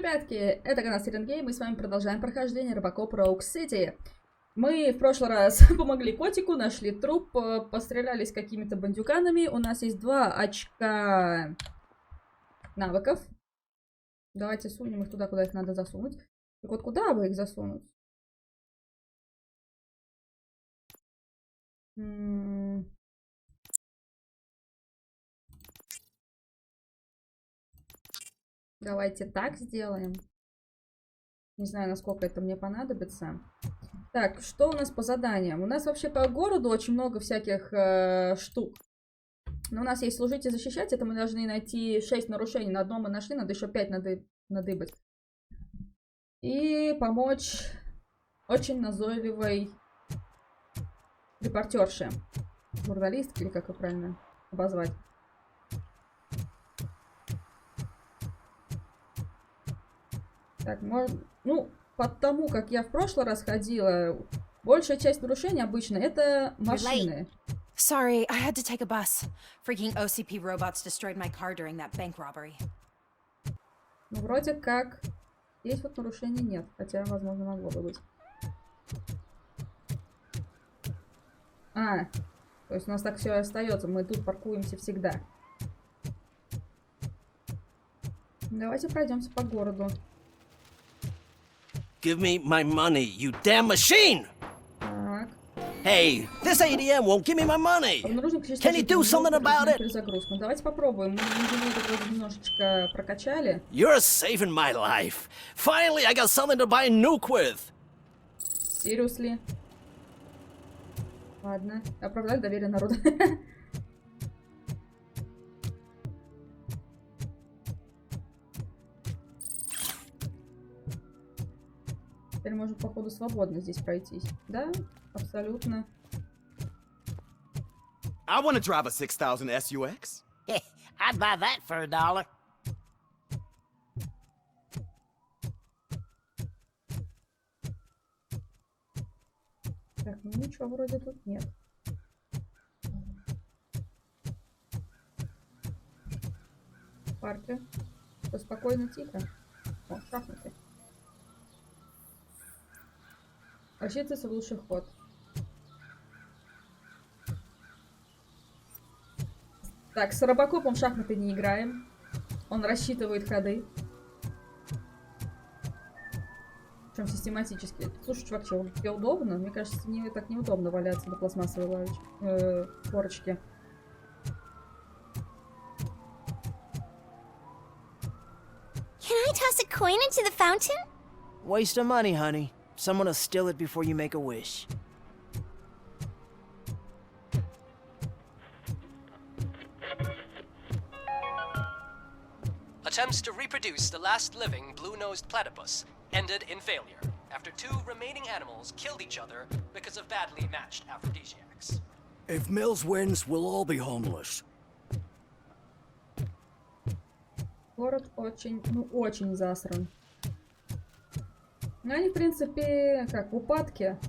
ребятки, это канал серия, мы с вами продолжаем прохождение робокоп Rogue City. Мы в прошлый раз помогли котику, нашли труп, пострелялись какими-то бандюканами. У нас есть 2 очка навыков. Давайте сунем их туда, куда их надо засунуть. Так вот, куда бы их засунуть? Давайте так сделаем. Не знаю, насколько это мне понадобится. Так, что у нас по заданиям? У нас вообще по городу очень много всяких штук. Но у нас есть служить и защищать. Это мы должны найти 6 нарушений. На одном мы нашли, надо еще 5 надыбать. И помочь очень назойливой репортерше. Журналистке, или как ее правильно обозвать. Так, ну, потому как я в прошлый раз ходила, большая часть нарушений обычно это машины. Sorry, I had to take a bus. Freaking OCP robots destroyed my car during that bank robbery. Ну, вроде как здесь вот нарушений нет, хотя, возможно, могло бы быть. То есть у нас так все и остается, мы тут паркуемся всегда. Давайте пройдемся по городу. Give me my money, you damn machine! Так. Hey, this ATM won't give me my money! Can you do something about it? Ну, давайте попробуем. Мы его немножечко прокачали. You're saving my life. Finally, I got something to buy nuke with. Seriously? Ладно. Оправдать доверие народа. Теперь можно, походу, свободно здесь пройтись. Да, абсолютно. I want to drive a 6000 SUX. I'd buy that for $1. Так, ну ничего вроде тут нет. В парке. Все спокойно, тихо. О, шахматы. Рассчитывается в лучший ход. Так, с робокопом в шахматы не играем. Он рассчитывает ходы. Причем систематически. Слушай, чувак, что, тебе удобно? Мне кажется, так неудобно валяться на пластмассовой корочке. Can I toss a coin into the fountain? Waste of money, honey. Someone will steal it before you make a wish. Attempts to reproduce the last living blue-nosed platypus ended in failure after 2 remaining animals killed each other because of badly matched aphrodisiacs. If Mills wins, we'll all be homeless. Город очень, очень засран. Ну, они, в принципе, как, в упадке.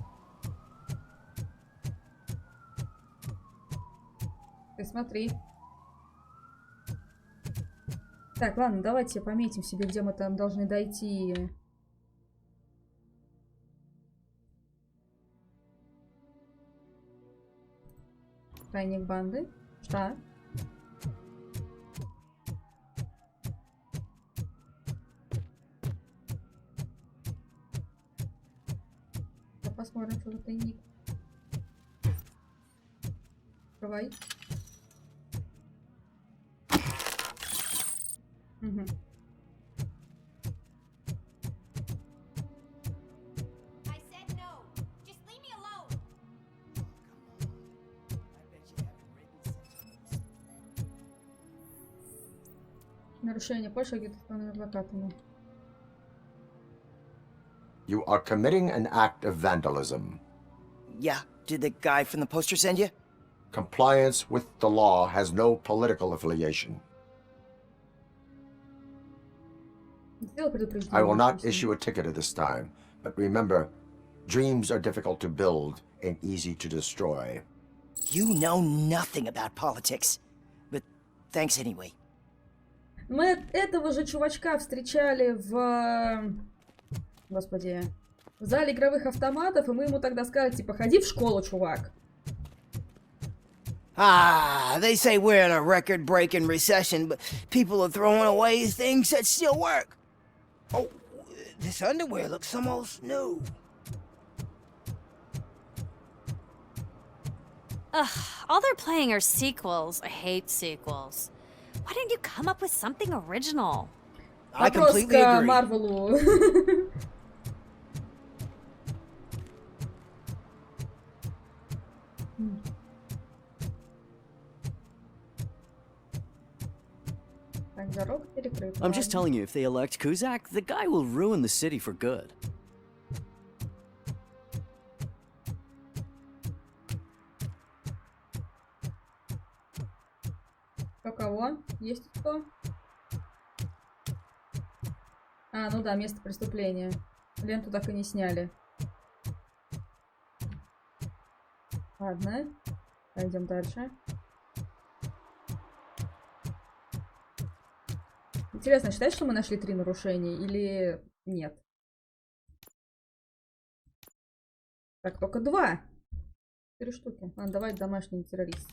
Ты смотри. Так, ладно, давайте пометим себе, где мы там должны дойти. Тайник банды. Что? Посмотрим, что за тайник. Открывай. Угу. Нарушение почты где-то с адвокатами. You are committing an act of vandalism. Yeah, did the guy from the poster send you? Compliance with the law has no political affiliation. I will not issue a ticket at this time, but remember, dreams are difficult to build and easy to destroy. You know nothing about politics, but thanks anyway. Мы этого же чувачка встречали в... Господи. В зале игровых автоматов, и мы ему тогда сказали, типа, ходи в школу, чувак. Ah, they say we're in a record-breaking recession, but people are throwing away things that still work. Oh, this underwear looks almost new. Ugh, all they're playing are sequels. I hate sequels. Why didn't you come up with something original? I Вопрос completely к agree. Марвелу. Так, дорога перекрыта. I'm just ладно. telling you, if they elect Kuzak, the guy will ruin the city for good. Кого? Есть кто? А, ну да, место преступления. Ленту так и не сняли. Ладно. Пойдем дальше. Интересно, считаешь, что мы нашли 3 нарушения или нет? Так, только 2. 4 штуки. Ладно, давай домашний террорист.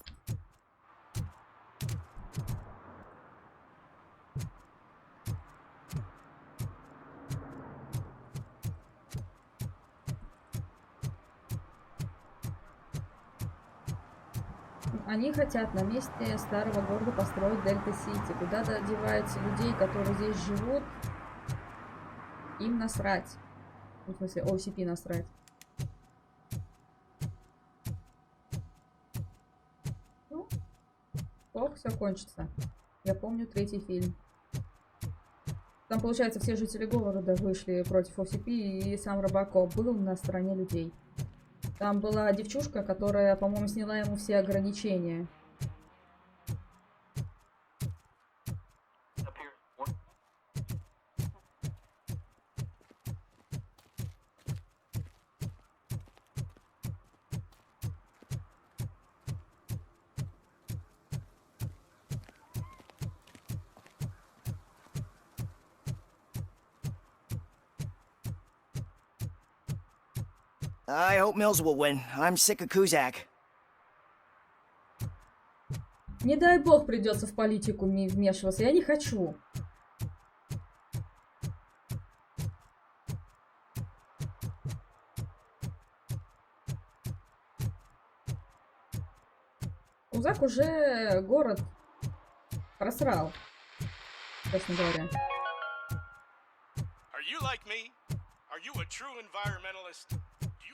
Они хотят на месте старого города построить Дельта-Сити. Куда деваются людей, которые здесь живут? Им насрать. В смысле, OCP насрать. Ну, плохо все кончится. Я помню 3-й фильм. Там, получается, все жители города вышли против OCP, и сам робокоп был на стороне людей. Там была девчушка, которая, по-моему, сняла ему все ограничения. I hope Mills will win. I'm sick of Kuzak. Не дай бог придется в политику вмешиваться. Я не хочу. Узак уже город просрал, честно говоря. Are you like me? Are you a true environmentalist?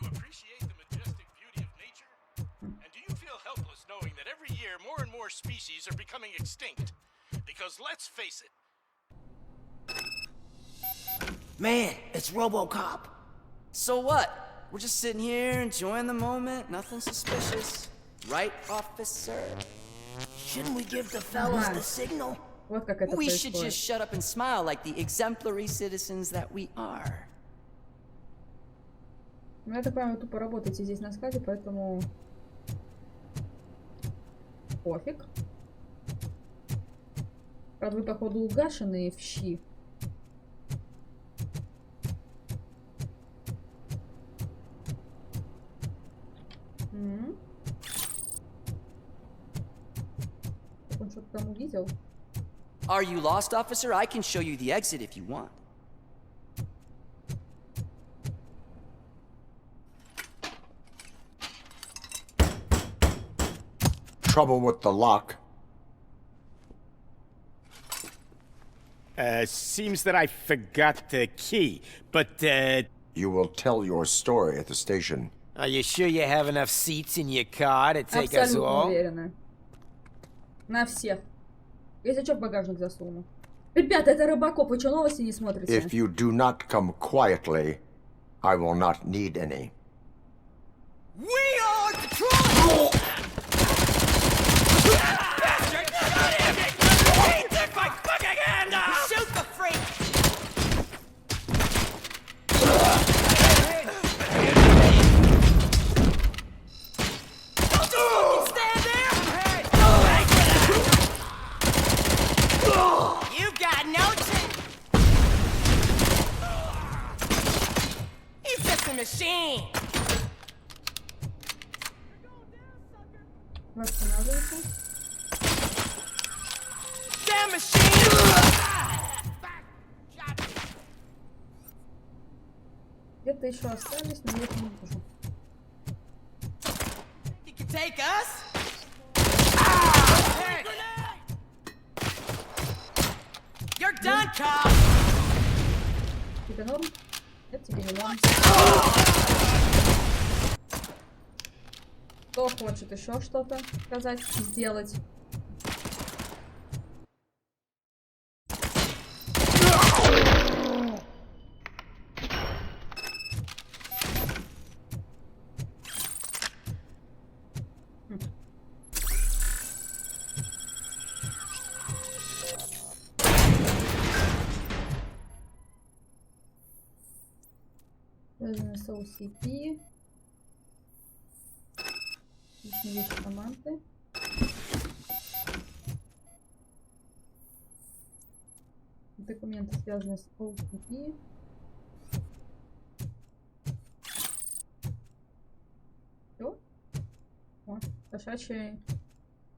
Do you appreciate the majestic beauty of nature? And do you feel helpless knowing that every year more and more species are becoming extinct? Because let's face it. Man, it's RoboCop. So what? We're just sitting here enjoying the moment, nothing suspicious. Right, officer? Shouldn't we give the fellas the signal? Вот как это We should происходит. just shut up and smile like the exemplary citizens that we are. Ну, я так понимаю, вы тупо работаете здесь на складе, поэтому... Пофиг. Правда, вы, походу, угашенные в щи. Он что-то там увидел? Are you lost, officer? I can show you the exit if you want. Trouble with the lock. Seems that I forgot the key, but, You will tell your story at the station. Are you sure you have enough seats in your car to take us Абсолютно all? уверена. На всех. Если что, в багажник засуну. Ребята, это робокоп, вы что, новости не смотрите? If you do not come quietly, I will not need any. We are the trouble! Shoot the freak! Stand there! You machine! Восстанавливайся. Damn machine! Где-то еще остались, но я их не вижу. You can take us? Hey. You're done, cop! Тебе норм? Нет, тебе не норм. Кто хочет еще что-то сказать, сделать? Связано с OCP. Личные вещи команды. Документы связаны с OCP. Все? О, кошачья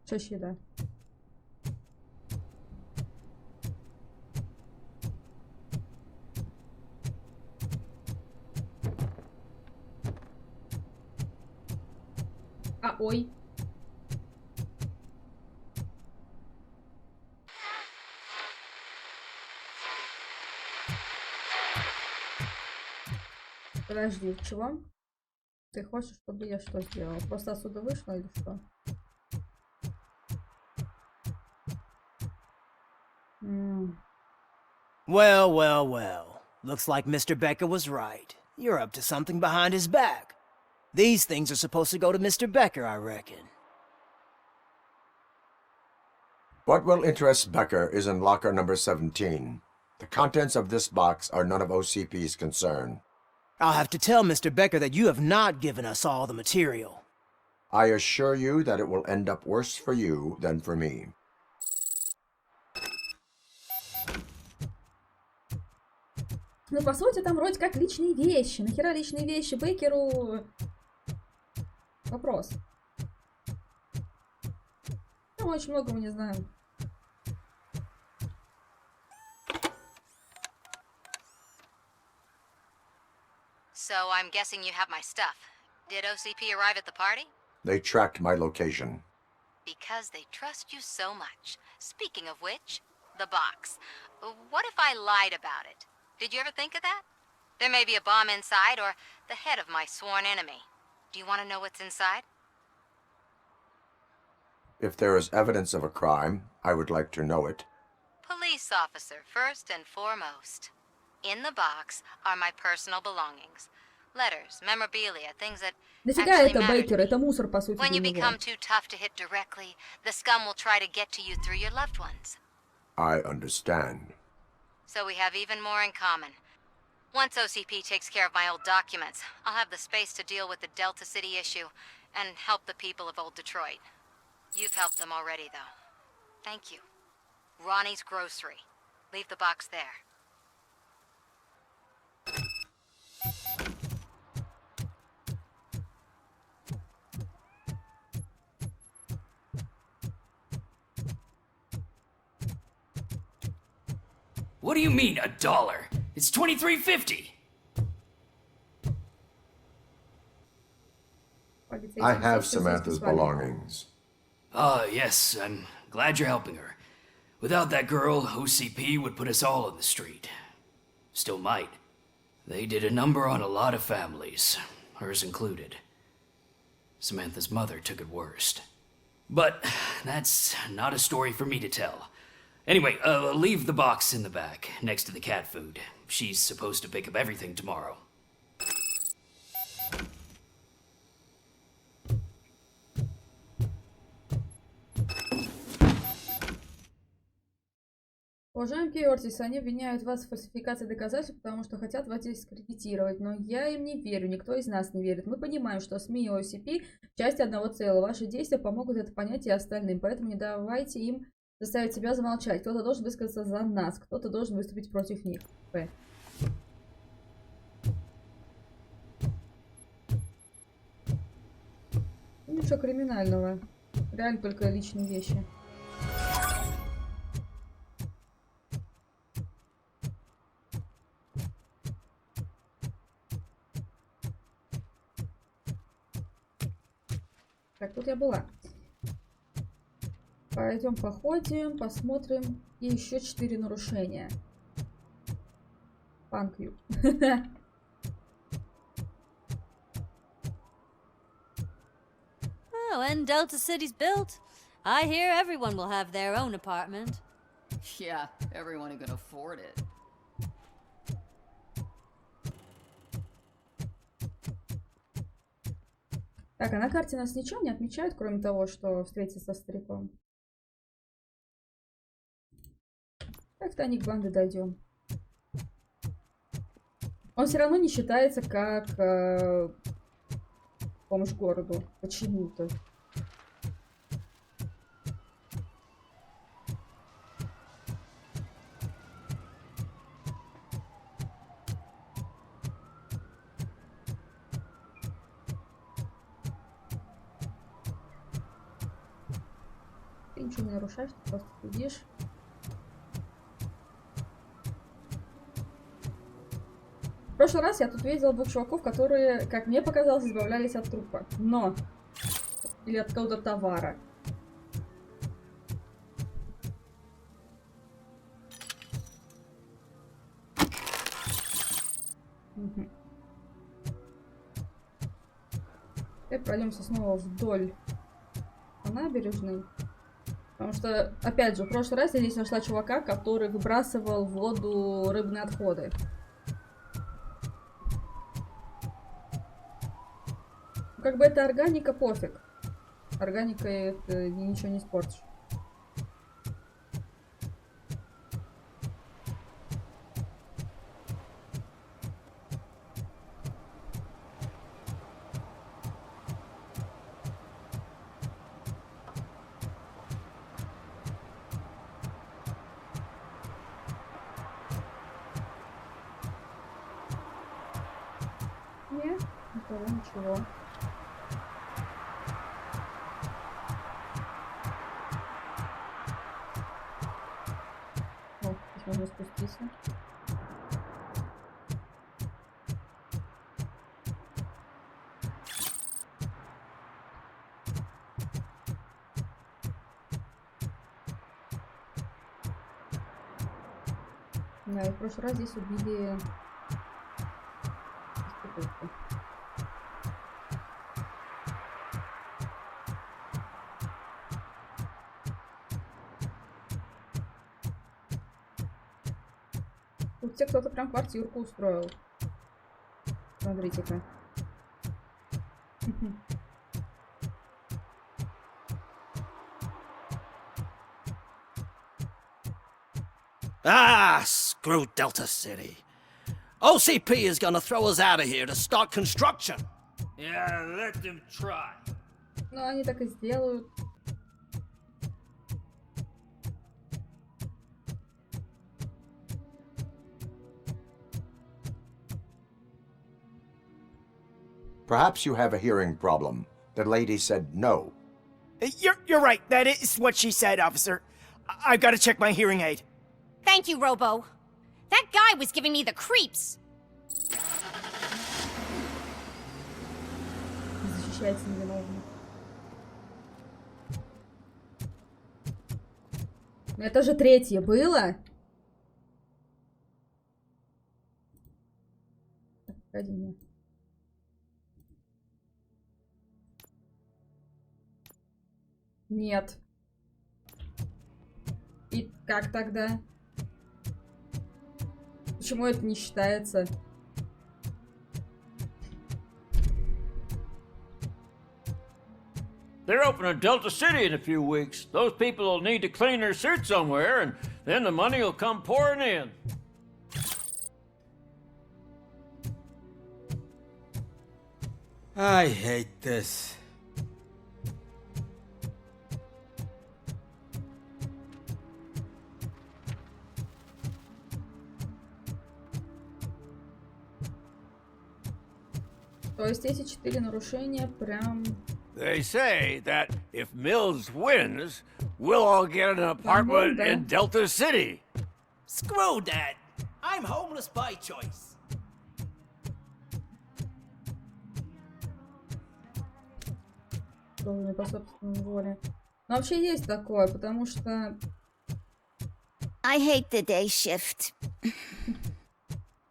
еда. Ой. Подожди, чего? Ты хочешь, чтобы я что сделала? Просто отсюда вышла или что? Well, well, well. Looks like Mr. Becker was right. You're up to something behind his back. These things are supposed to go to Mr. Becker, I reckon. What will interest Becker is in locker number 17. The contents of this box are none of OCP's concern. I'll have to tell Mr. Becker that you have not given us all the material. I assure you that it will end up worse for you than for me. Ну, по сути, там вроде как личные вещи. Нахера личные вещи Беккеру? Вопрос. Мы очень многого не знаем. So I'm guessing you have my stuff. Did OCP arrive at the party? They tracked my location. Because they trust you so much. Speaking of which, the box. What if I lied about it? Did you ever think of that? There may be a bomb inside or the head of my sworn enemy. Do you want to know what's inside? If there is evidence of a crime, I would like to know it. Police officer, first and foremost. In the box are my personal belongings. Letters, memorabilia, things that Нафига actually это matter Бейкер? to Это me. мусор, по сути, When для you него. become too tough to hit directly, the scum will try to get to you through your loved ones. I understand. So we have even more in common. Once OCP takes care of my old documents, I'll have the space to deal with the Delta City issue and help the people of Old Detroit. You've helped them already, though. Thank you. Ronnie's Grocery. Leave the box there. What do you mean, $1? It's $23.50. I have Samantha's belongings. Ah, yes, I'm glad you're helping her. Without that girl, OCP would put us all on the street. Still might. They did a number on a lot of families, hers included. Samantha's mother took it worst. But that's not a story for me to tell. Anyway, leave the box in the back, next to the cat food. She's supposed to pick up everything tomorrow. Уважаемый Кертис, они обвиняют вас в фальсификации доказательств, потому что хотят вас дискредитировать, но я им не верю, никто из нас не верит. Мы понимаем, что СМИ и OCP – часть одного целого. Ваши действия помогут это понять и остальным, поэтому не давайте им заставить себя замолчать. Кто-то должен высказаться за нас, кто-то должен выступить против них. Ничего криминального. Реально только личные вещи. Так, тут я была. Пойдем походим, посмотрим. И еще 4 нарушения. Панкью. Oh, and Delta City's built. I hear everyone will have their own apartment. Yeah, everyone who can afford it. Так, а на карте нас ничего не отмечают, кроме того, что встретиться со стариком. Как-то они к банде дойдем. Он все равно не считается как помощь городу. Почему-то. Ты ничего не нарушаешь, ты просто сидишь. В прошлый раз я тут видела 2 чуваков, которые, как мне показалось, избавлялись от трупа. Но... Или от какого-то товара. Угу. Теперь пройдемся снова вдоль по набережной. Потому что, опять же, в прошлый раз я здесь нашла чувака, который выбрасывал в воду рыбные отходы. Как бы это органика, пофиг. Органикой это ничего не испортишь. Нет, никого, ничего. Можно спуститься. Да, и в прошлый раз здесь убили проститутку. Тут тебе кто-то прям квартирку устроил. Смотрите-ка. Ah, screw Delta City. OCP is gonna throw us out of here to start construction. Yeah, let them try. Ну, они так и сделают. Perhaps you have a hearing problem. The lady said no. You're right. That is what she said, officer. I've got to check my hearing aid. Thank you, Robo. That guy was giving me the creeps. Защищается невиновный. Но это же 3-е было. Погоди, нет. Нет. И как тогда? Почему это не считается? They're opening Delta City in a few weeks. Those people will need to clean their suits somewhere, and then the money will come pouring in. I hate this. То есть эти 4 нарушения прям They say that if Mills wins, we'll all get an apartment in Delta City. Screw that. I'm homeless by choice. По собственной воле. Но вообще есть такое, потому что... I hate the day shift.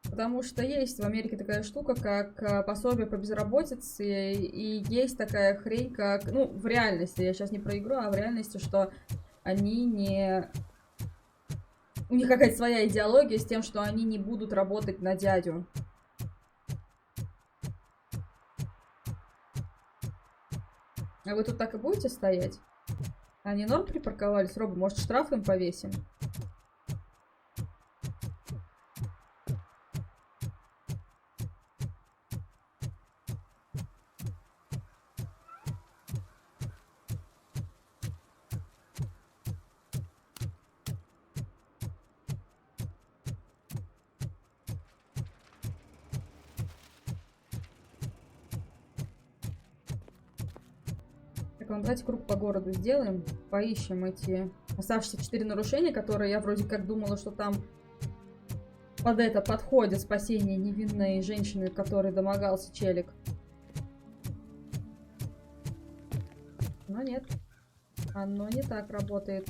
Потому что есть в Америке такая штука, как пособие по безработице, и есть такая хрень, как... Ну, в реальности, я сейчас не про игру, а в реальности, что они не... У них какая-то своя идеология с тем, что они не будут работать на дядю. А вы тут так и будете стоять? Они норм припарковались? Роба, может, штраф им повесим? Давайте круг по городу сделаем. Поищем эти оставшиеся 4 нарушения, которые я вроде как думала, что там под это подходит спасение невинной женщины, которой домогался челик. Но нет. Оно не так работает.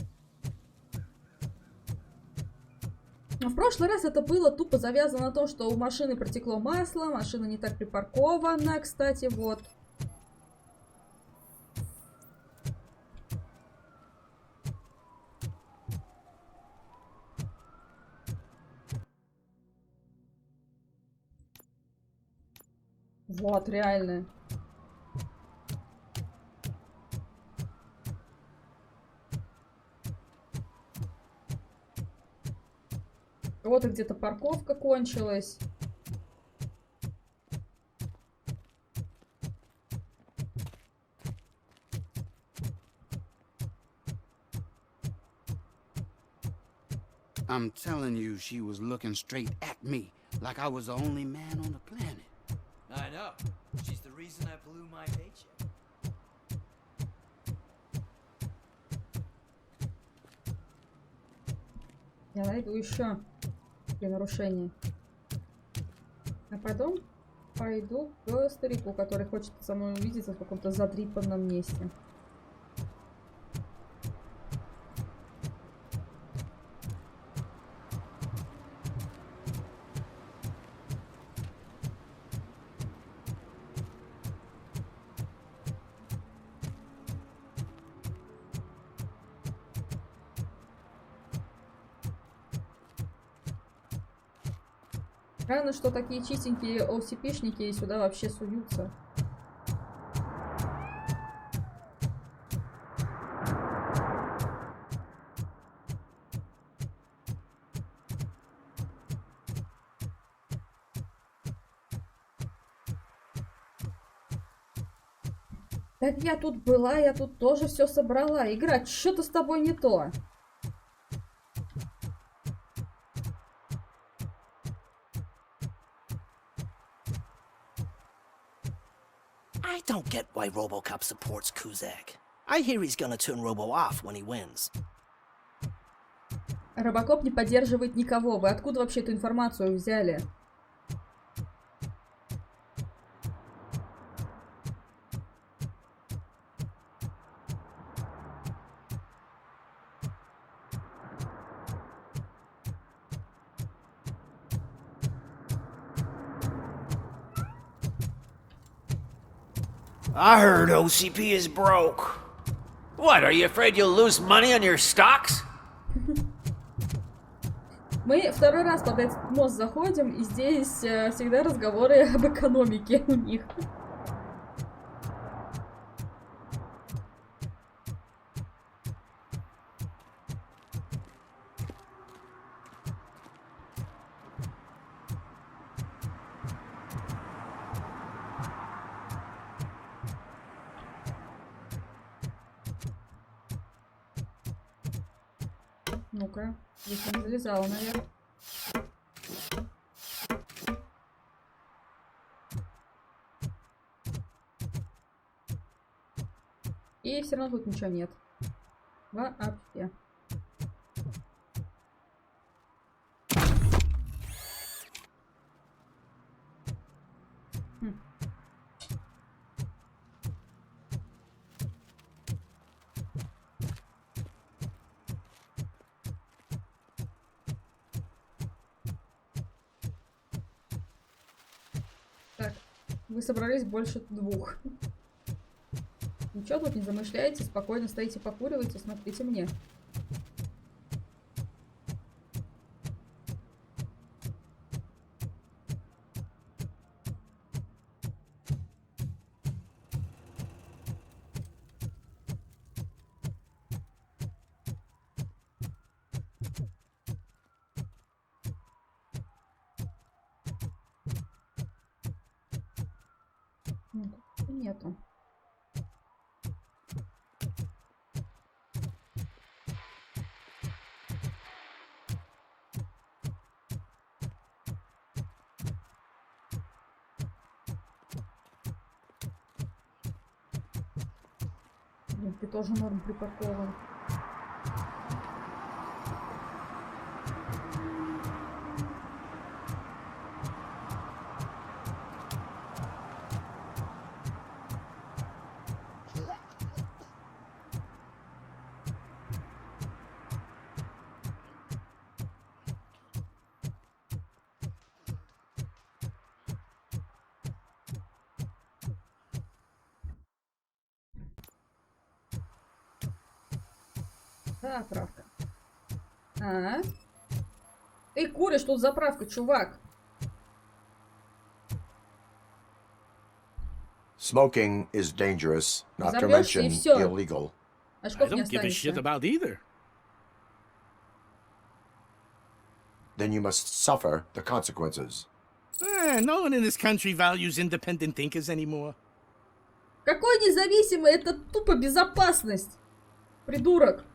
Но в прошлый раз это было тупо завязано на том, что у машины протекло масло, машина не так припаркована, кстати, вот. Вот, реально. Вот и где-то парковка кончилась. I'm telling you, she was looking straight at me, like I was the only man on the planet. I know. She's the reason I blew my paycheck. Я найду еще для нарушения. А потом пойду к старику, который хочет со мной увидеться в каком-то задрипанном месте. Странно, что такие чистенькие OCP-шники сюда вообще суются. Так я тут была, я тут тоже все собрала. Игра, что-то с тобой не то. I don't get why RoboCop supports Kuzak. I hear he's gonna turn Robo off when he wins. Робокоп не поддерживает никого. Вы откуда вообще эту информацию взяли? I heard OCP is broke. What, are you afraid you'll lose money on your stocks? Мы второй раз под этот мост заходим, и здесь всегда разговоры об экономике у них. Ну-ка, здесь я не залезала наверх. И все равно тут ничего нет. Вообще. Так, вы собрались больше 2. Ничего тут не замышляете, спокойно стоите, покуриваете, смотрите мне. Нету. Блин, ты тоже норм припаркован. Заправка. Ты куришь, тут заправка, чувак. Smoking is dangerous, not to Взорвёшься, и mention всё. illegal. Очков I не don't give a shit останется. about either. Then you must suffer the consequences. No one in this country values independent thinkers anymore. Какой независимый? Это тупо безопасность. Придурок.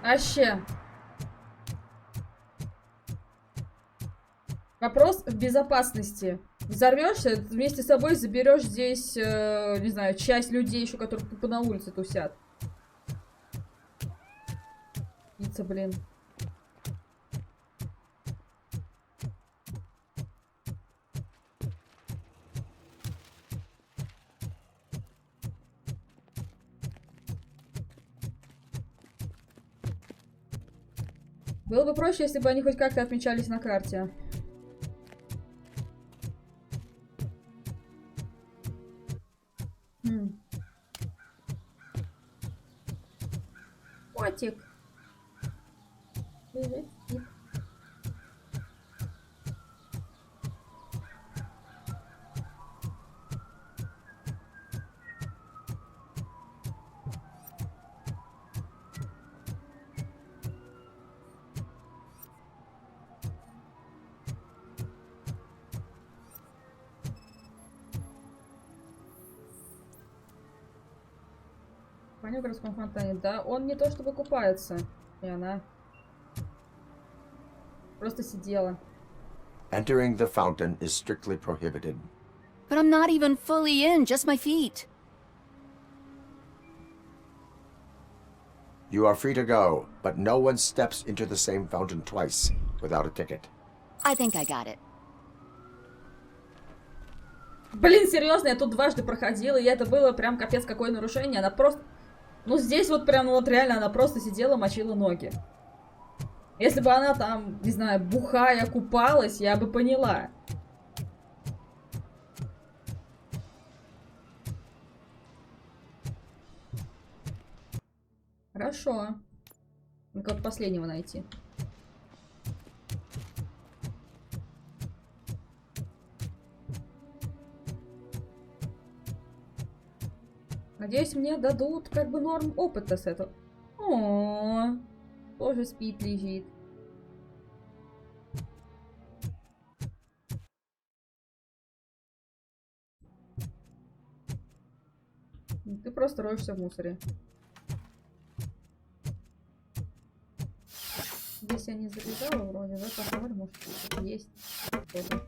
Вообще. Вопрос в безопасности. Взорвешься, вместе с собой заберешь здесь, не знаю, часть людей еще, которые тупо на улице тусят. Птица, блин. Было бы проще, если бы они хоть как-то отмечались на карте. Котик. Лежит, спит. В городском фонтане, да? Он не то чтобы купается. И она просто сидела. Entering the fountain is strictly prohibited. But I'm not even fully in, just my feet. You are free to go, but no one steps into the same fountain twice without a ticket. I think I got it. Блин, серьезно, я тут дважды проходила, и это было прям капец какое нарушение. Она просто... Ну, здесь вот прям, вот реально, она просто сидела, мочила ноги. Если бы она там, не знаю, бухая, купалась, я бы поняла. Хорошо. Ну-ка, вот последнего найти. Надеюсь, мне дадут как бы норм опыта с этого. О, тоже спит, лежит. Ты просто роешься в мусоре. Здесь я не залезала вроде, да? Посмотрим, может, есть что-то.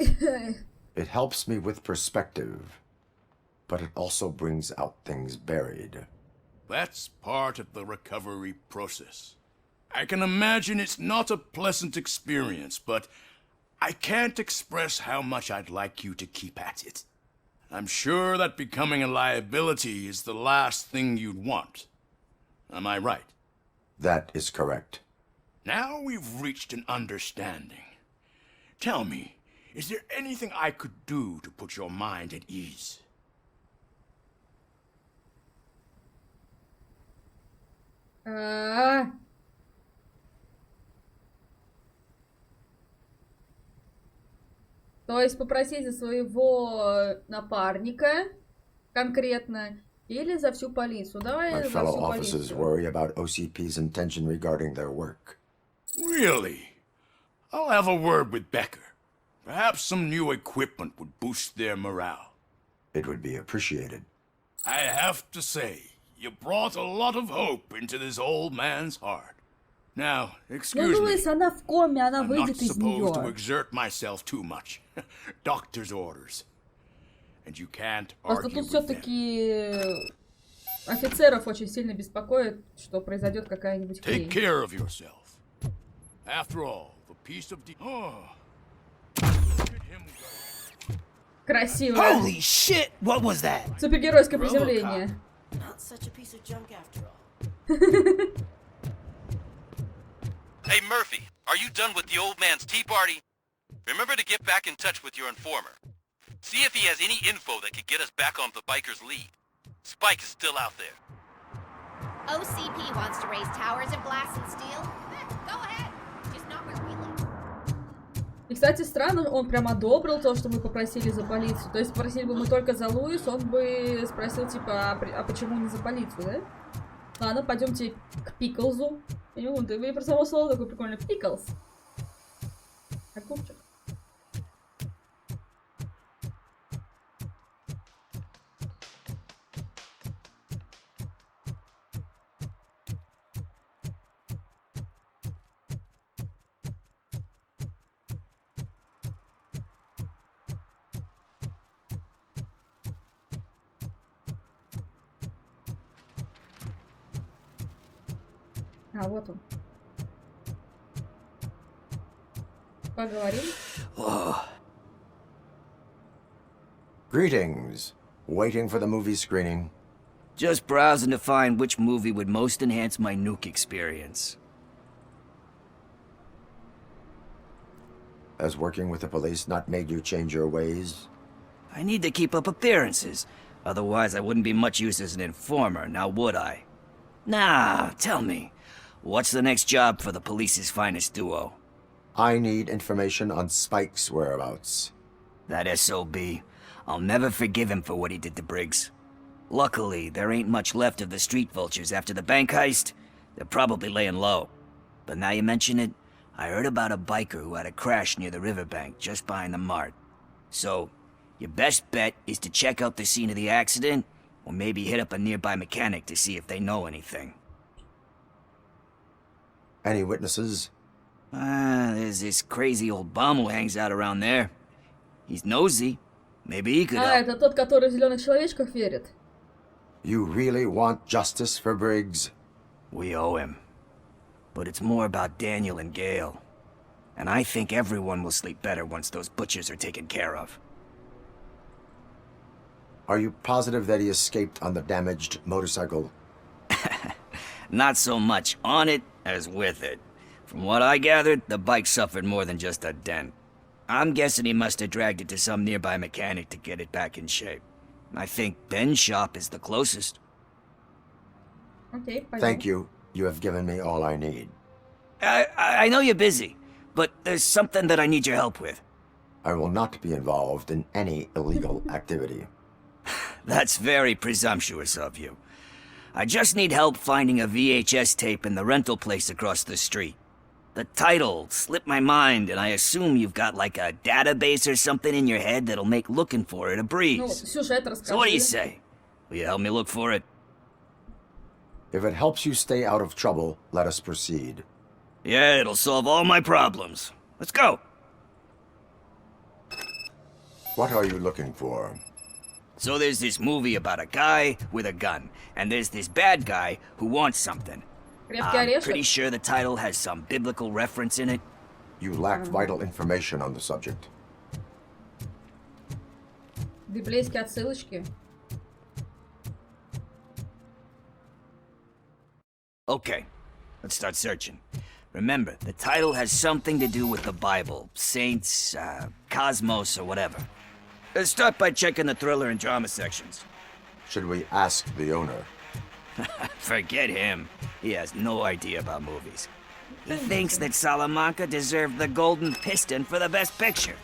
It helps me with perspective, but it also brings out things buried. That's part of the recovery process. I can imagine it's not a pleasant experience, but I can't express how much I'd like you to keep at it. I'm sure that becoming a liability is the last thing you'd want. Am I right? That is correct. Now we've reached an understanding. Tell me, is there anything I could do to put your mind at ease? То есть попросить за своего напарника конкретно или за всю полицию. Давай My за fellow всю officers полицию. worry about OCP's intention regarding their work. Really? I'll have a word with Becker. Perhaps some new equipment would boost their morale. It would be appreciated. I have to say, you brought a lot of hope into this old man's heart. Now, excuse Ну, me. если она в коме, она I'm not выйдет из supposed to нее. exert myself too much. Doctor's orders. And you can't Просто argue тут with them. все-таки офицеров очень сильно беспокоит, что произойдет какая-нибудь Take хрень. care of yourself. After all, the piece of Krасиво. Holy shit! What was that? Супергеройское приземление. Not such a piece of junk after all. Hey Murphy, are you done with the old man's tea party? Remember to get back in touch with your informer. See if he has any info that could get us back on the biker's lead. Spike is still out there. OCP wants to raise towers of glass and steel? Go ahead. Just not where we live. И, кстати, странно, он прям одобрил то, что мы попросили за полицию. То есть, спросили бы мы только за Луис, он бы спросил, типа, а почему не за полицию, да? Ладно, пойдемте к Пиклзу. Ты про само слово такое прикольное. Пиклз. Огурчик. А, вот он. Поговорим. Greetings. Waiting for the movie screening. Just browsing to find which movie would most enhance my nuke experience. Has working with the police not made you change your ways? I need to keep up appearances. Otherwise, I wouldn't be much use as an informer, now would I? Nah, tell me. What's the next job for the police's finest duo? I need information on Spike's whereabouts. That SOB. I'll never forgive him for what he did to Briggs. Luckily, there ain't much left of the street vultures after the bank heist. They're probably laying low. But now you mention it, I heard about a biker who had a crash near the riverbank just behind the mart. So, your best bet is to check out the scene of the accident, or maybe hit up a nearby mechanic to see if they know anything. Any witnesses? There's this crazy old bum who hangs out around there. He's nosy. Maybe he could help. Это тот, который в зеленых человечках верит. You really want justice for Briggs? We owe him. But it's more about Daniel and Gale. And I think everyone will sleep better once those butchers are taken care of. Are you positive that he escaped on the damaged motorcycle? Not so much on it as with it. From what I gathered, the bike suffered more than just a dent. I'm guessing he must have dragged it to some nearby mechanic to get it back in shape. I think Ben's shop is the closest. Okay, Thank you. You have given me all I need. I know you're busy, but there's something that I need your help with. I will not be involved in any illegal activity. That's very presumptuous of you. I just need help finding a VHS tape in the rental place across the street. The title slipped my mind, and I assume you've got like a database or something in your head that'll make looking for it a breeze. Ну, сюжет расскажи. So what do you say? Will you help me look for it? If it helps you stay out of trouble, let us proceed. Yeah, it'll solve all my problems. Let's go. What are you looking for? So there's this movie about a guy with a gun, and there's this bad guy who wants something. I'm pretty sure the title has some biblical reference in it. You lack vital information on the subject. Библейские отсылочки. Okay, let's start searching. Remember, the title has something to do with the Bible, saints, cosmos, or whatever. Let's start by checking the thriller and drama sections. Should we ask the owner? Forget him. He has no idea about movies. He thinks that Salamanca deserved the Golden Piston for the Best Picture.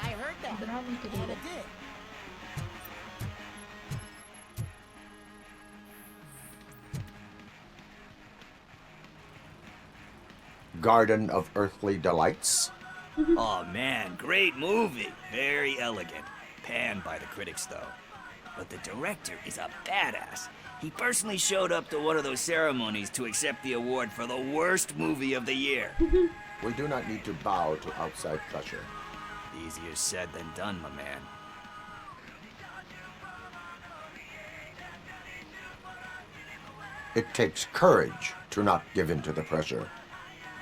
I heard that. And it did. Garden of Earthly Delights? Oh man, great movie. Very elegant. Panned by the critics though. But the director is a badass. He personally showed up to one of those ceremonies to accept the award for the worst movie of the year. We do not need to bow to outside pressure. Easier said than done, my man. It takes courage to not give in to the pressure.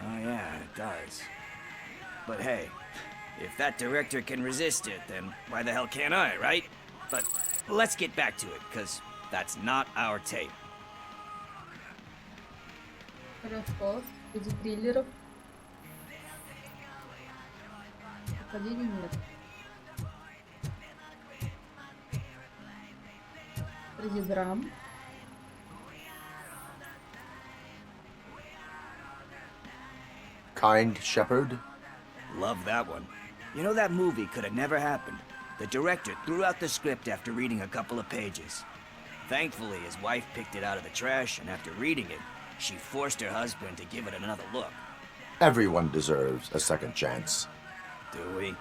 Oh yeah, it does. But hey, if that director can resist it, then why the hell can't I, right? But let's get back to it, because that's not our tape. Рассказ среди триллеров. Совпадений нет. Среди драм. Kind Shepherd? Love that one. You know, that movie could have never happened. The director threw out the script after reading a couple of pages. Thankfully, his wife picked it out of the trash, and after reading it, she forced her husband to give it another look. Everyone deserves a second chance. Do we?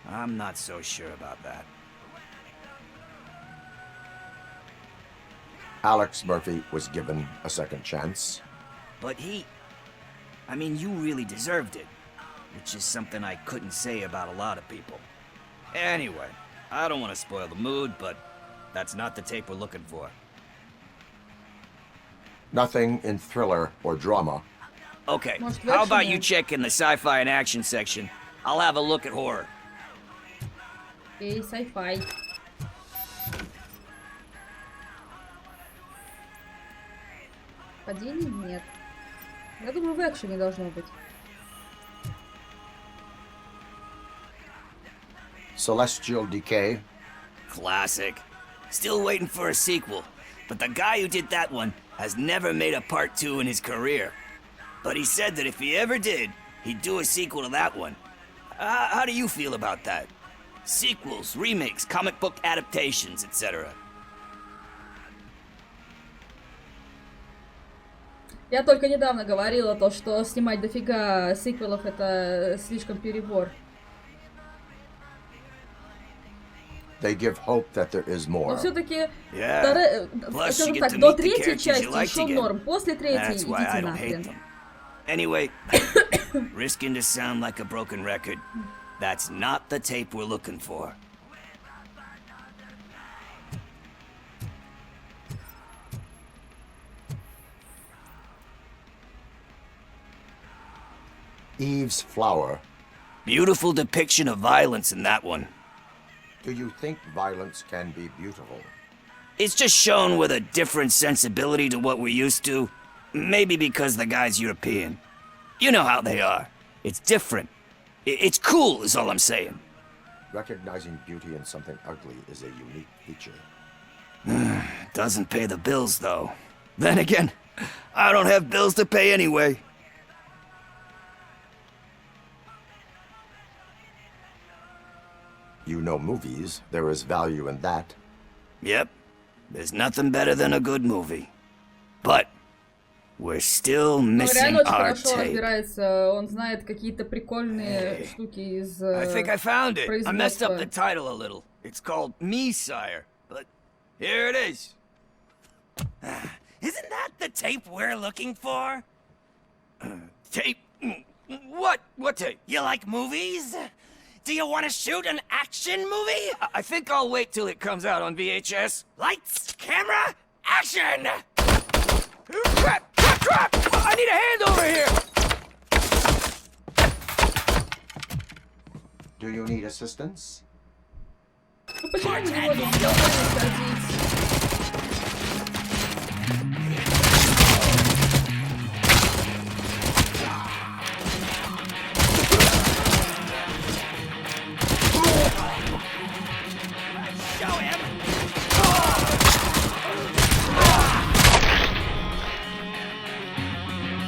I'm not so sure about that. Alex Murphy was given a second chance. But I mean, you really deserved it. Which is something I couldn't say about a lot of people. Anyway, I don't want to spoil the mood, but that's not the tape we're looking for. Nothing in thriller or drama. Okay, how about you check in the sci-fi and action section? I'll have a look at horror. Okay, sci-fi. Падений нет. Я думаю, в экшене должно быть. Celestial Decay. Classic. Still waiting for a sequel, but the guy who did that one has never made a part 2 in his career. But he said that if he ever did, he'd do a sequel to that one. How do you feel about that? Sequels, remakes, comic book adaptations, etc. Я только недавно говорила то, что снимать дофига сиквелов это слишком перебор. They give hope that there is more. Но все-таки, скажем так, до третьей части еще норм. После третьей идите нахрен. Anyway, risking to sound like a broken record, that's not the tape we're looking for. Eve's Flower. Beautiful depiction of violence in that one. Do you think violence can be beautiful? It's just shown with a different sensibility to what we're used to. Maybe because the guy's European. You know how they are. It's different. It's cool, is all I'm saying. Recognizing beauty in something ugly is a unique feature. Doesn't pay the bills, though. Then again, I don't have bills to pay anyway. You know movies. There is value in that. Yep. There's nothing better than a good movie. But we're still missing our tape. Он знает какие-то прикольные штуки из I think I found it. I messed up the title a little. It's called Me, Sire. But here it is. Isn't that the tape we're looking for? Tape? What? What tape? You like movies? Do you want to shoot an action movie? I think I'll wait till it comes out on VHS. Lights, camera, action! Crap! Crap! Crap! I need a hand over here! Do you need assistance? Ну почему не могут ходить?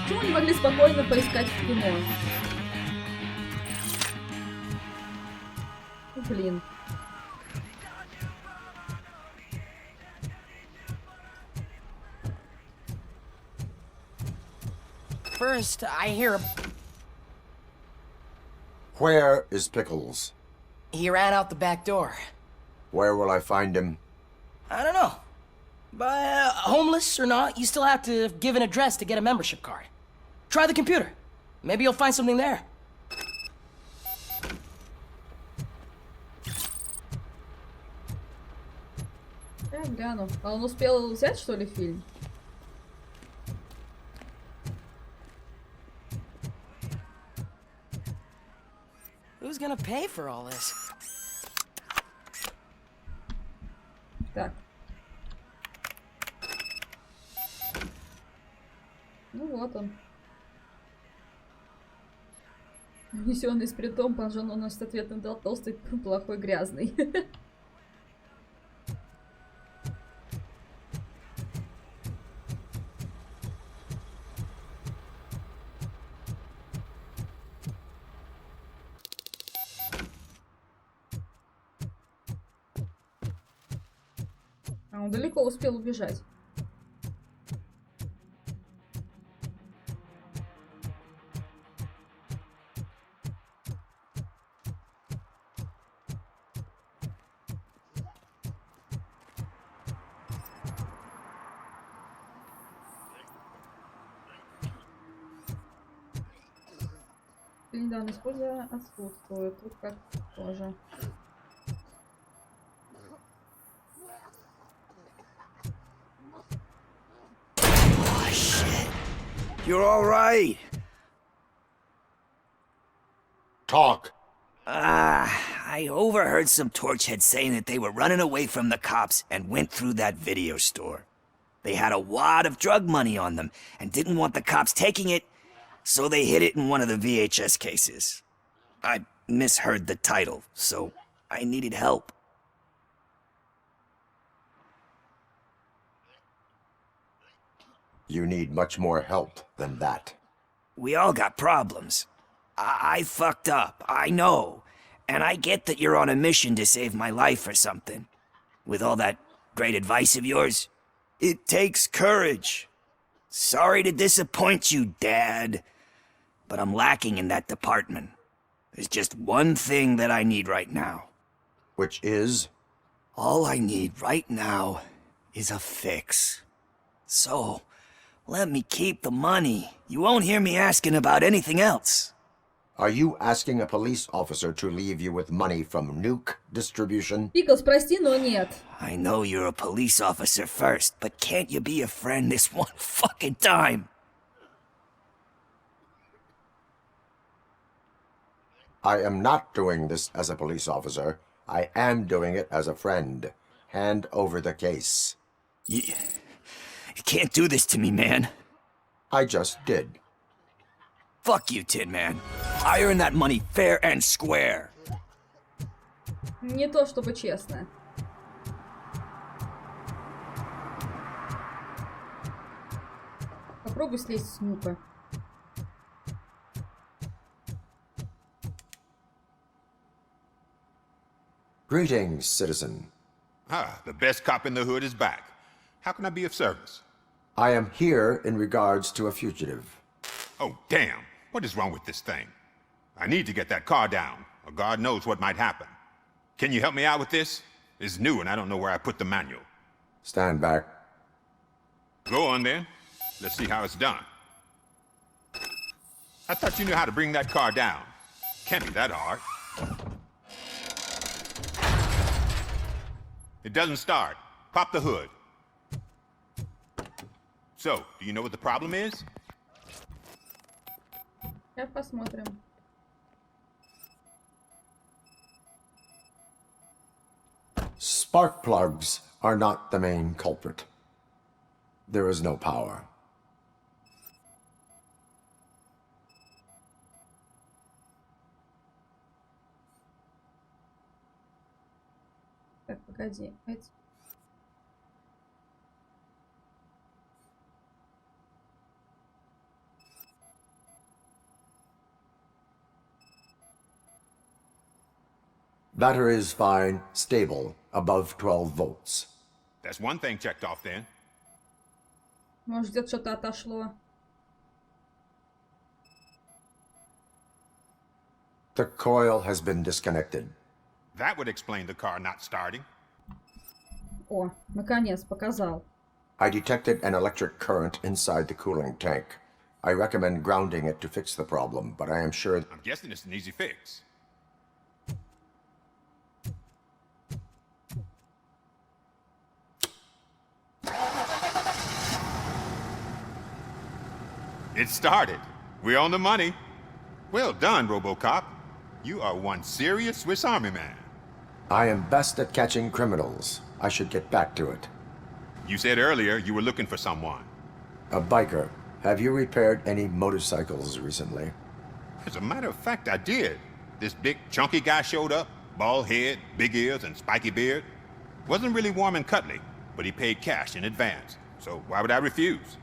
Почему не могли спокойно поискать в кино? Блин. First, I hear Where is Pickles? he ran out the back door. Where will I find him? I don't know. But homeless or not, you still have to give an address to get a membership card. Try the computer. Maybe you'll find something there. Я гляну. А он успел взять, что ли, фильм? Who's gonna pay for all this? Так. Ну вот он. Унесенный с притом, пан Жанон наш ответно дал толстый, плохой, грязный. А он далеко успел убежать. Недавно используя отсутствует. Тут как тоже. Oh, shit. You're all right. Talk. I overheard some torchheads saying that they were running away from the cops and went through that video store. They had a wad of drug money on them and didn't want the cops taking it, so they hid it in one of the VHS cases. I misheard the title, so I needed help. You need much more help than that. We all got problems. I fucked up, I know. And I get that you're on a mission to save my life or something. With all that great advice of yours, it takes courage. Sorry to disappoint you, Dad. But I'm lacking in that department. There's just one thing that I need right now. Which is? All I need right now is a fix. So, let me keep the money. You won't hear me asking about anything else. Are you asking a police officer to leave you with money from nuke distribution? Пиклз, прости, но нет. I know you're a police officer first, but can't you be a friend this one fucking time? I am not doing this as a police officer. I am doing it as a friend. Hand over the case. You can't do this to me, man. I just did. Fuck you, Tin Man. I earned that money fair and square. Не то чтобы честно. Попробуй слезть с нюка. Greetings, citizen. Ah, the best cop in the hood is back. How can I be of service? I am here in regards to a fugitive. Oh, damn. What is wrong with this thing? I need to get that car down, or God knows what might happen. Can you help me out with this? It's new and I don't know where I put the manual. Stand back. Go on then. Let's see how it's done. I thought you knew how to bring that car down. Can't be that hard. It doesn't start. Pop the hood. So, do you know what the problem is? Сейчас посмотрим. Spark plugs are not the main culprit. There is no power. Так, погоди. Battery is fine, stable, above 12 volts. That's one thing checked off then. Может, где-то что-то отошло. The coil has been disconnected. That would explain the car not starting. О, наконец, показал. I detected an electric current inside the cooling tank. I recommend grounding it to fix the problem, but I am sure... I'm guessing it's an easy fix. It started. We're on the money. Well done, RoboCop. You are one serious Swiss Army man. I am best at catching criminals. I should get back to it. You said earlier you were looking for someone. A biker. Have you repaired any motorcycles recently? As a matter of fact, I did. This big, chunky guy showed up. Bald head, big ears, and spiky beard. Wasn't really warm and cuddly, but he paid cash in advance. So why would I refuse?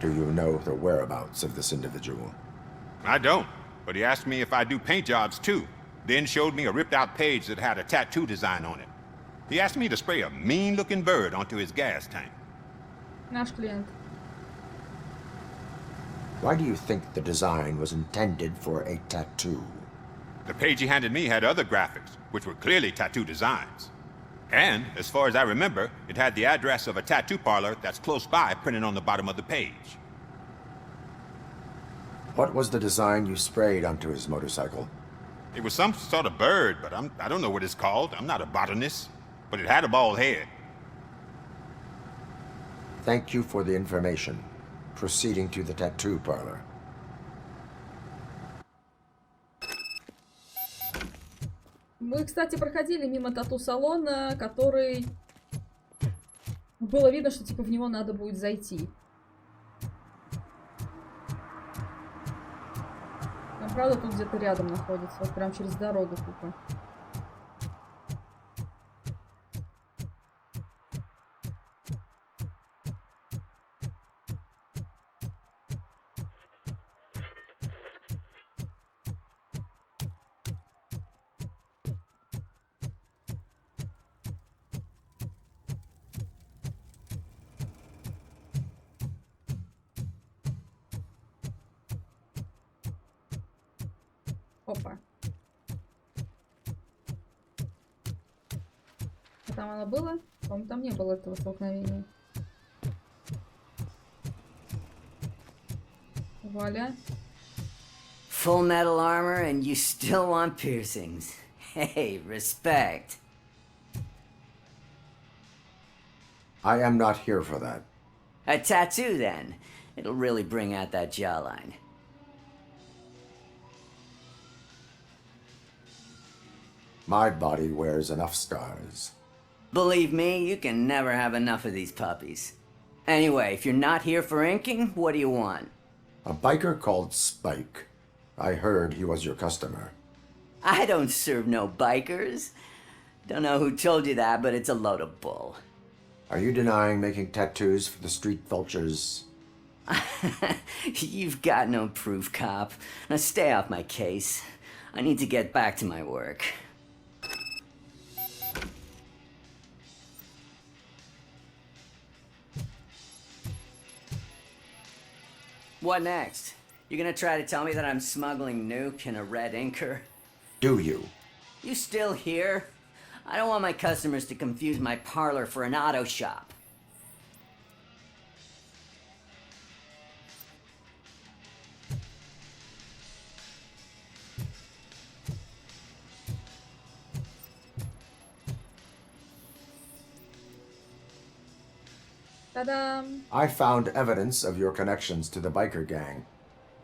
Do you know the whereabouts of this individual? I don't, but he asked me if I do paint jobs too, then showed me a ripped-out page that had a tattoo design on it. He asked me to spray a mean-looking bird onto his gas tank. Наш клиент. Why do you think the design was intended for a tattoo? The page he handed me had other graphics, which were clearly tattoo designs. And, as far as I remember, it had the address of a tattoo parlor that's close by printed on the bottom of the page. What was the design you sprayed onto his motorcycle? It was some sort of bird, but I don't know what it's called. I'm not a botanist. But it had a bald head. Thank you for the information. Proceeding to the tattoo parlor. Мы, кстати, проходили мимо тату-салона, который... Было видно, что типа в него надо будет зайти. Там, правда, тут где-то рядом находится. Вот прям через дорогу тупо. Опа. А там оно было? По-моему, там не было этого столкновения. Вуаля. Full metal armor and you still want piercings. Hey, respect. I am not here for that. A tattoo, then. It'll really bring out that jawline. My body wears enough scars. Believe me, you can never have enough of these puppies. Anyway, if you're not here for inking, what do you want? A biker called Spike. I heard he was your customer. I don't serve no bikers. Don't know who told you that, but it's a load of bull. Are you denying making tattoos for the street vultures? You've got no proof, cop. Now stay off my case. I need to get back to my work. What next? You gonna try to tell me that I'm smuggling nuke in a red inker? Do you? You still here? I don't want my customers to confuse my parlor for an auto shop. Та-дам! I found evidence of your connections to the biker gang.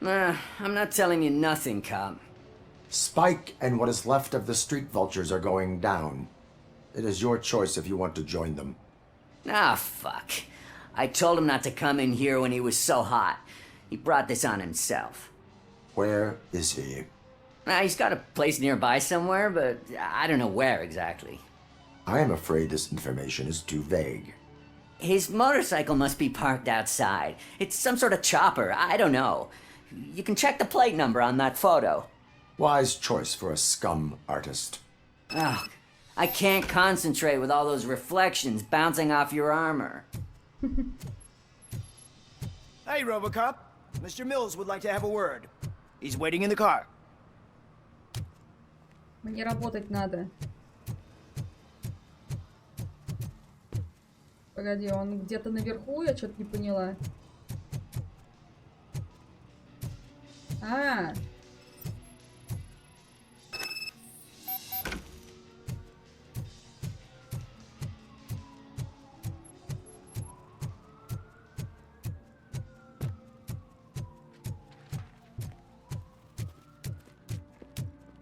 I'm not telling you nothing, cop. Spike and what is left of the street vultures are going down. It is your choice if you want to join them. Ah, fuck. I told him not to come in here when he was so hot. He brought this on himself. Where is he? He's got a place nearby somewhere, but I don't know where exactly. I am afraid this information is too vague. His motorcycle must be parked outside. It's some sort of chopper, I don't know. You can check the plate number on that photo. Wise choice for a scum artist. Oh, I can't concentrate with all those reflections bouncing off your armor. Hey, RoboCop. Mr. Mills would like to have a word. He's waiting in the car. Мне работать надо. Погоди, он где-то наверху? Я что-то не поняла. А.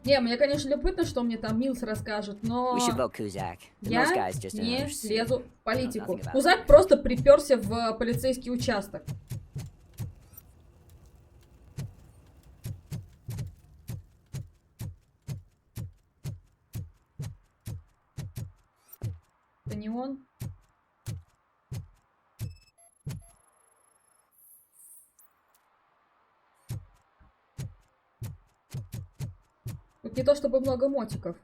Не, мне, конечно, любопытно, что мне там Милс расскажет, но я не лезу в политику. Кузак просто приперся в полицейский участок. Это не он? Тут не то чтобы много мотиков.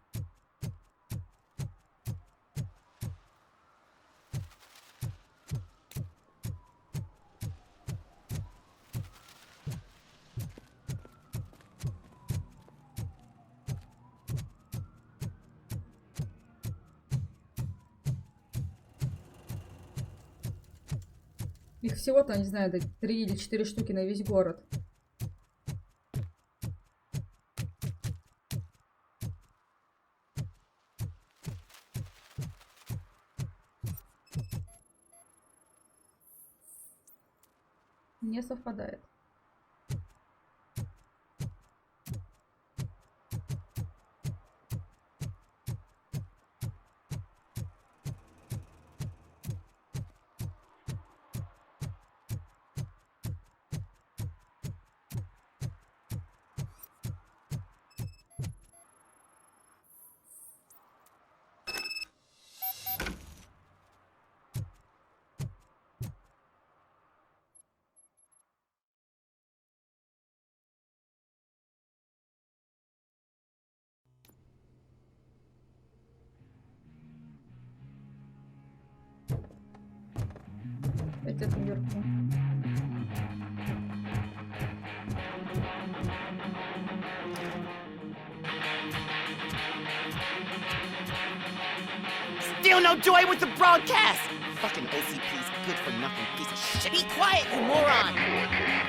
Их всего-то, не знаю, 3 или 4 штуки на весь город. Не совпадает. Опять наверху. Still no joy with the broadcast! Fucking OCP's good for nothing piece of shit. Be quiet, you moron!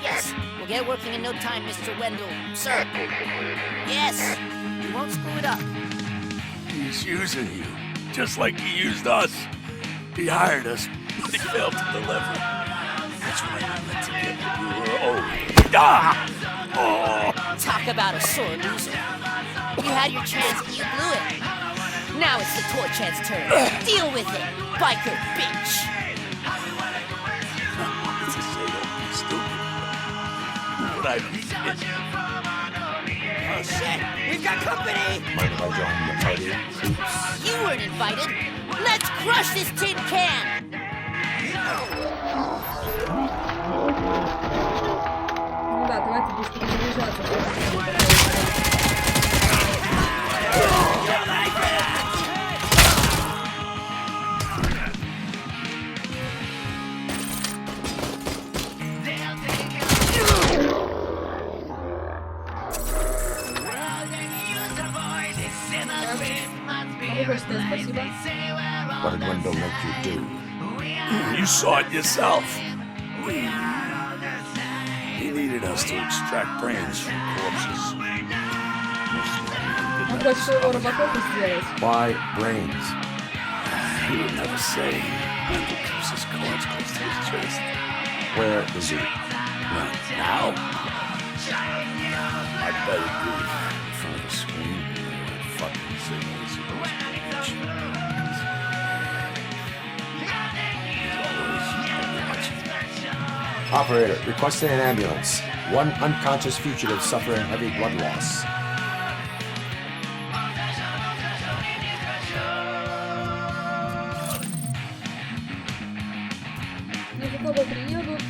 Yes, we'll get working in no time, Mr. Wendell. Sir. Yes, you won't screw it up. He's using you, just like he used us. He hired us, but he failed to deliver. That's why I let you get what you were owed. Ah! Oh! Talk about a sore loser. You had your chance and you blew it. Now it's the tour chance turn. Deal with it, biker bitch. It's a say don't be stupid. What I mean is... Oh shit! We've got company! Mind if I join the party? You weren't invited. Let's crush this tin can! Ну да, давайте быстро заряжаться. Спасибо. What did Wendell make you do? You saw it yourself. He needed us to extract brains from corpses. Он хочет своего робокопа сделать. Why brains? He would never say. His cords close to his chest. Where is he? Right now? I'd better be in front of the screen where that fucking signal is supposed to reach. He's always watching. Operator, requesting an ambulance. One unconscious fugitive suffering heavy blood loss. Приедут.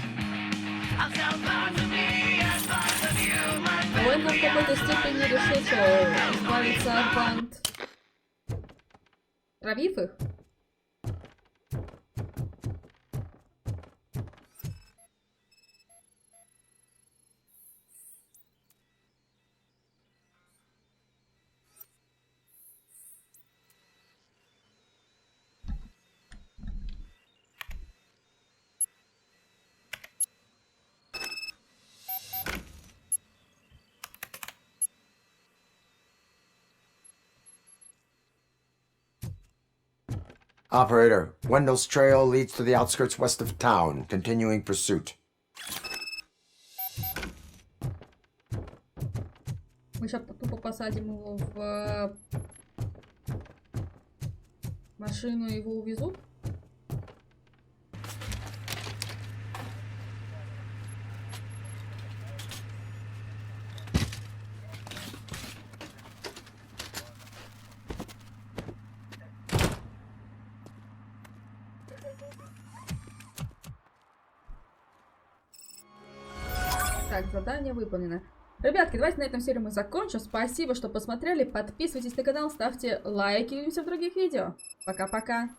Война в какой-то степени решил, что избавиться от банд, травив их. Operator, Wendell's trail leads to the outskirts west of town. Continuing pursuit. Мы сейчас тупо посадим его в машину и его увезут. Так, задание выполнено. Ребятки, давайте на этом серию мы закончим. Спасибо, что посмотрели. Подписывайтесь на канал, ставьте лайки. Увидимся в других видео. Пока-пока.